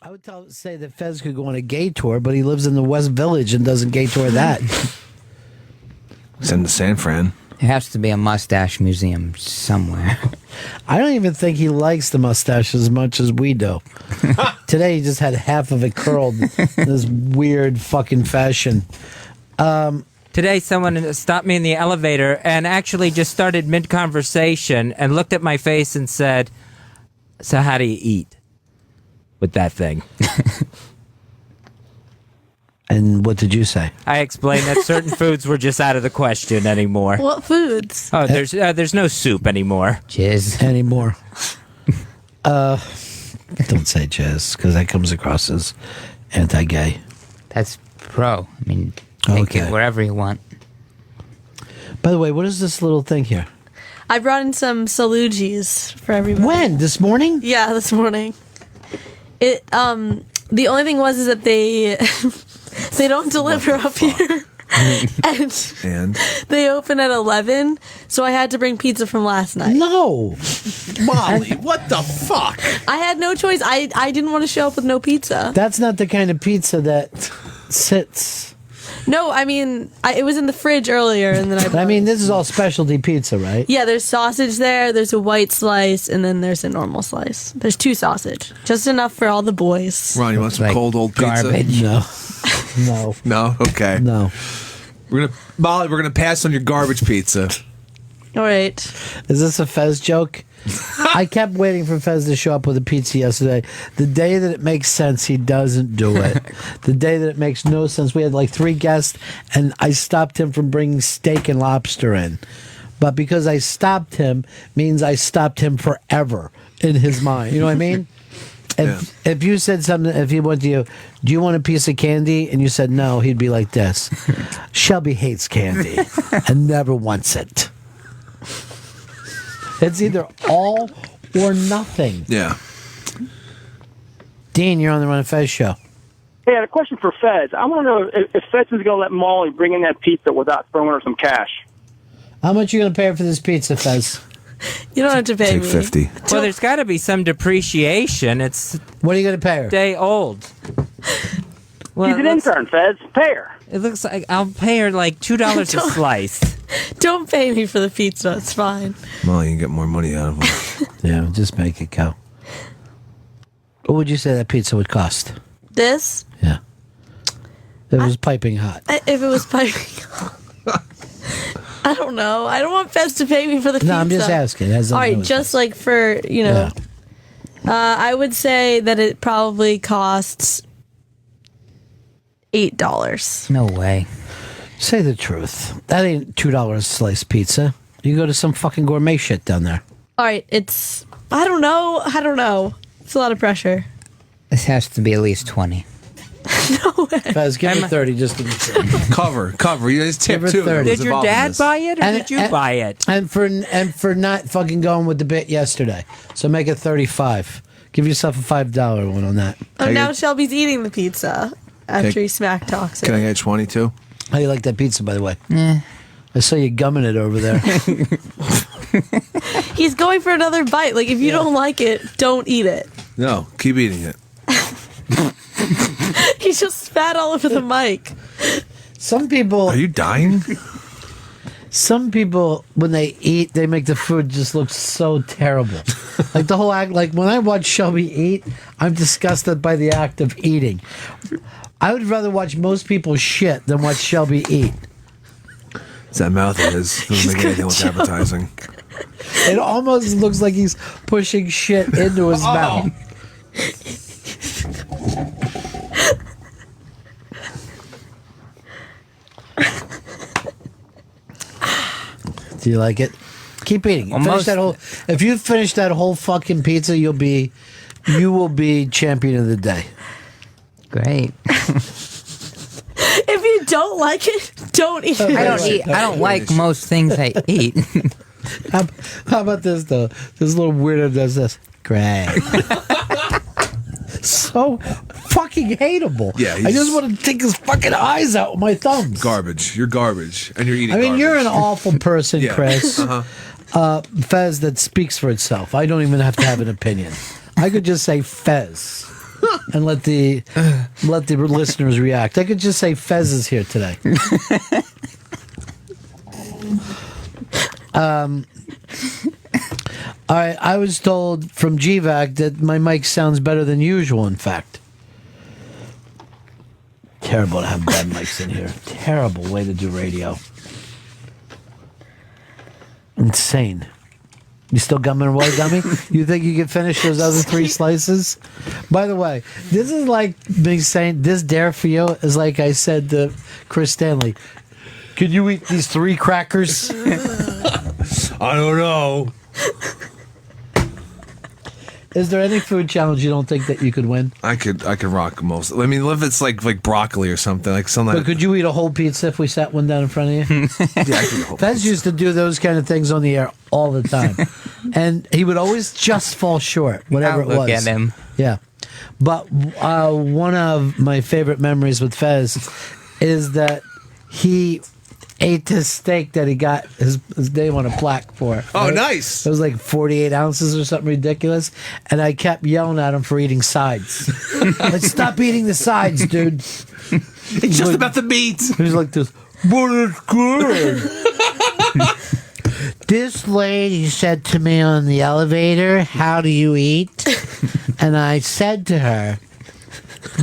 I would say that Fez could go on a gay tour, but he lives in the West Village and doesn't gay tour that. Send to San Fran. There has to be a mustache museum somewhere. I don't even think he likes the mustache as much as we do. Today he just had half of it curled in this weird fucking fashion. Today someone stopped me in the elevator and actually just started mid-conversation and looked at my face and said, "So how do you eat with that thing?" And what did you say? I explained that certain foods were just out of the question anymore. What foods? Oh, there's no soup anymore. Jizz. Anymore. Don't say jizz, because that comes across as anti-gay. That's pro. I mean, take it wherever you want. By the way, what is this little thing here? I brought in some salugis for everybody. When? This morning? Yeah, this morning. It the only thing is that they they don't deliver up here. and they open at 11, so I had to bring pizza from last night. No. Molly, what the fuck? I had no choice. I didn't want to show up with no pizza. That's not the kind of pizza that sits. No, I mean, it was in the fridge earlier, and then I mean, this is all specialty pizza, right? Yeah, there's sausage there, there's a white slice, and then there's a normal slice. There's 2 sausage. Just enough for all the boys. Ron, you want some Like cold old pizza? garbage. No. No. No? Okay. No. Molly, we're gonna pass on your garbage pizza. All right. Is this a Fez joke? I kept waiting for Fez to show up with a pizza yesterday. The day that it makes sense, he doesn't do it. The day that it makes no sense, we had like 3 guests, and I stopped him from bringing steak and lobster in. But because I stopped him, means I stopped him forever in his mind. You know what I mean? If you said something, if he went to you, do you want a piece of candy? And you said no, he'd be like this. Shelby hates candy and never wants it. It's either all or nothing. Yeah. Dean, you're on the Run and Fez show. Hey, I had a question for Fez. I want to know if Fez is going to let Molly bring in that pizza without throwing her some cash. How much are you going to pay her for this pizza, Fez? You don't have to pay Take me. 50. Well, there's got to be some depreciation. It's What are you going to pay her? day old. Well, She's an intern, Fez. Pay her. It looks like I'll pay her like $2 a slice. Don't pay me for the pizza. It's fine. Molly, you can get more money out of them. Yeah, just make it go. What would you say that pizza would cost? This? Yeah. It was piping hot. If it was piping. I don't know. I don't want Fez to pay me for the pizza. No, I'm just asking. All right, just like for, I would say that it probably costs $8. No way. Say the truth. That ain't $2 a slice pizza. You go to some fucking gourmet shit down there. All right, it's, I don't know. It's a lot of pressure. This has to be at least 20. No way. Fez, give me 30 just to be sure. Cover. You guys tip Give her too. 30. Did your dad buy it, or did you buy it? And for not fucking going with the bit yesterday. So make it 35. Give yourself a $5 one on that. Oh, now Shelby's eating the pizza after he smack talks it. Can I get 22? How do you like that pizza, by the way? I saw you gumming it over there. He's going for another bite. Like, if you don't like it, don't eat it. No, keep eating it. He just spat all over the mic. Some people... Are you dying? Some people, when they eat, they make the food just look so terrible. Like the whole act, like when I watch Shelby eat, I'm disgusted by the act of eating. I would rather watch most people shit than watch Shelby eat. It's that mouth of his. Doesn't make anything with advertising. It almost looks like he's pushing shit into his mouth. Do you like it? Keep eating. If you finish that whole fucking pizza, you will be champion of the day. Great. If you don't like it, don't eat it. I don't like most things I eat. How about this though? This little weirdo does this. Great. So fucking hateable. Yeah, I just want to take his fucking eyes out with my thumbs. Garbage. You're garbage, and you're eating. I mean, garbage. you're an awful person, Yeah. Chris. Fez, that speaks for itself. I don't even have to have an opinion. I could just say Fez. and let the listeners react. I could just say Fez is here today. All right, I was told from GVAC that my mic sounds better than usual, in fact. Terrible to have bad mics in here. Terrible way to do radio. Insane. You still gumming away, dummy? You think you can finish those other 3 slices? By the way, this is like me saying, this dare for you is like I said to Chris Stanley. Could you eat these 3 crackers? I don't know. Is there any food challenge you don't think that you could win? I could rock most. I mean, if it's like broccoli or something, like something. But could you eat a whole pizza if we sat one down in front of you? Yeah, I could eat a whole Fez pizza. used to do those kind of things on the air all the time. And he would always just fall short, whatever it was. Look at him. Yeah. But one of my favorite memories with Fez is that he ate this steak that he got his name on a plaque for. Oh, right? nice. It was like 48 ounces or something ridiculous. And I kept yelling at him for eating sides. Like, stop eating the sides, dude. It's just about the meat. He's like this, but it's good. This lady said to me on the elevator, how do you eat? And I said to her,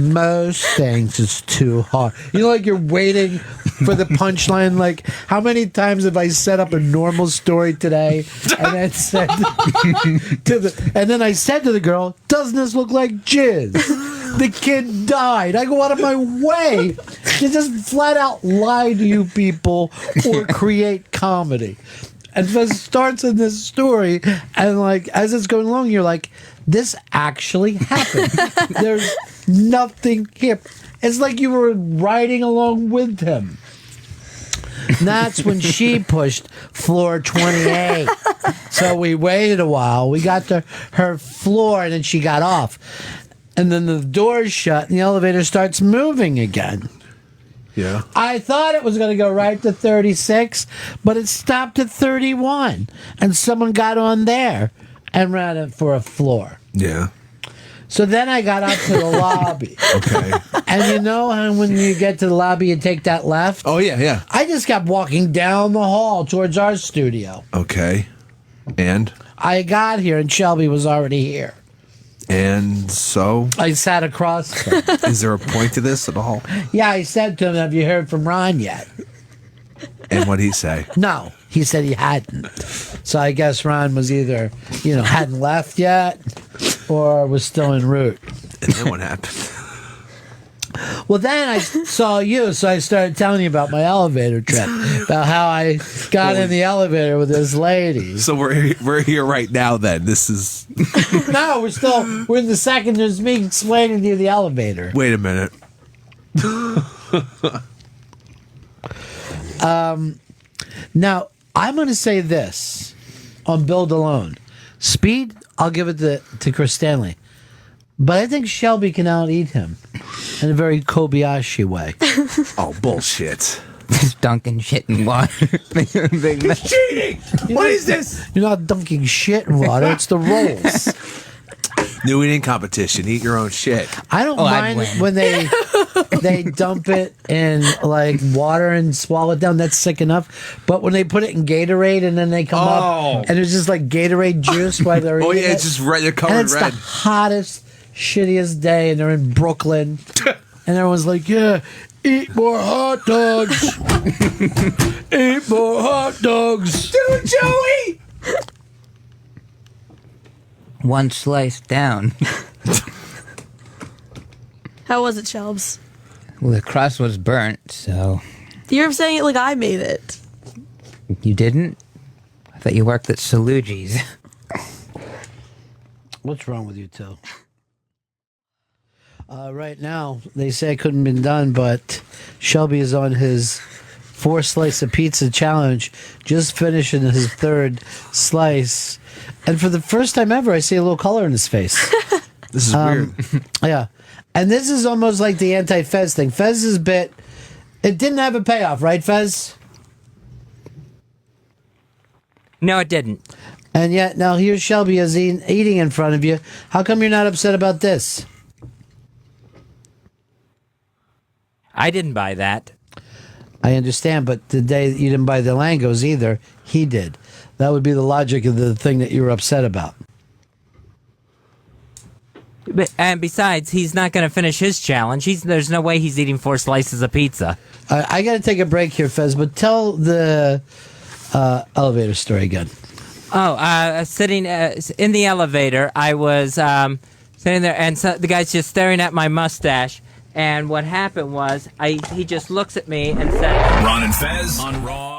most things is too hard. You know, like you're waiting for the punchline. Like, how many times have I set up a normal story today and then said and then I said to the girl, doesn't this look like jizz? The kid died. I go out of my way to just flat out lie to you people or create comedy. And it starts in this story, and like as it's going along, you're like, this actually happened. There's nothing here. It's like you were riding along with him. And that's when she pushed floor 28. So we waited a while. We got to her floor, and then she got off. And then the doors shut, and the elevator starts moving again. Yeah. I thought it was going to go right to 36, but it stopped at 31. And someone got on there and ran it for a floor. Yeah. So then I got up to the lobby. Okay. And you know how when you get to the lobby, you take that left? Oh, yeah, yeah. I just kept walking down the hall towards our studio. Okay. And? I got here, and Shelby was already here. And so? I sat across from him. Is there a point to this at all? Yeah, I said to him, have you heard from Ron yet? And what'd he say? No, he said he hadn't. So I guess Ron was either, hadn't left yet or was still en route. And then what happened? Well, then I saw you, so I started telling you about my elevator trip, about how I got in the elevator with this lady. So we're here right now then. This is... No, we're in the second. There's me explaining to you the elevator. Wait a minute. Now, I'm going to say this on Build Alone. Speed, I'll give it to Chris Stanley. But I think Shelby can out-eat him in a very Kobayashi way. Oh, bullshit. Just dunking shit in water. Cheating! What is this? You're not dunking shit in water. It's the rolls. New eating competition. Eat your own shit. I don't I'd mind win. when they dump it in like water and swallow it down. That's sick enough. But when they put it in Gatorade and then they come up and it's just like Gatorade juice while they're eating it. It's just red. They're covered And in it's red. the hottest, shittiest day, and they're in Brooklyn, and everyone's like, "Yeah, eat more hot dogs, eat more hot dogs." Dude, Joey! One slice down. How was it, Shelbs? Well, the crust was burnt, so... You're saying it like I made it. You didn't? I thought you worked at Salugi's. What's wrong with you two? Right now, they say it couldn't been done, but Shelby is on his 4-slice of pizza challenge, just finishing his 3rd slice. And for the first time ever, I see a little color in his face. This is weird. Yeah. And this is almost like the anti-Fez thing. Fez's bit, it didn't have a payoff, right, Fez? No, it didn't. And yet, now here's Shelby as eating in front of you. How come you're not upset about this? I didn't buy that. I understand, but the day that you didn't buy the Langos either, he did. That would be the logic of the thing that you were upset about. And besides, he's not going to finish his challenge. There's no way he's eating 4 slices of pizza. I got to take a break here, Fez, but tell the elevator story again. Sitting in the elevator, I was sitting there, and the guy's just staring at my mustache. And what happened was, he just looks at me and said, Ron and Fez on Raw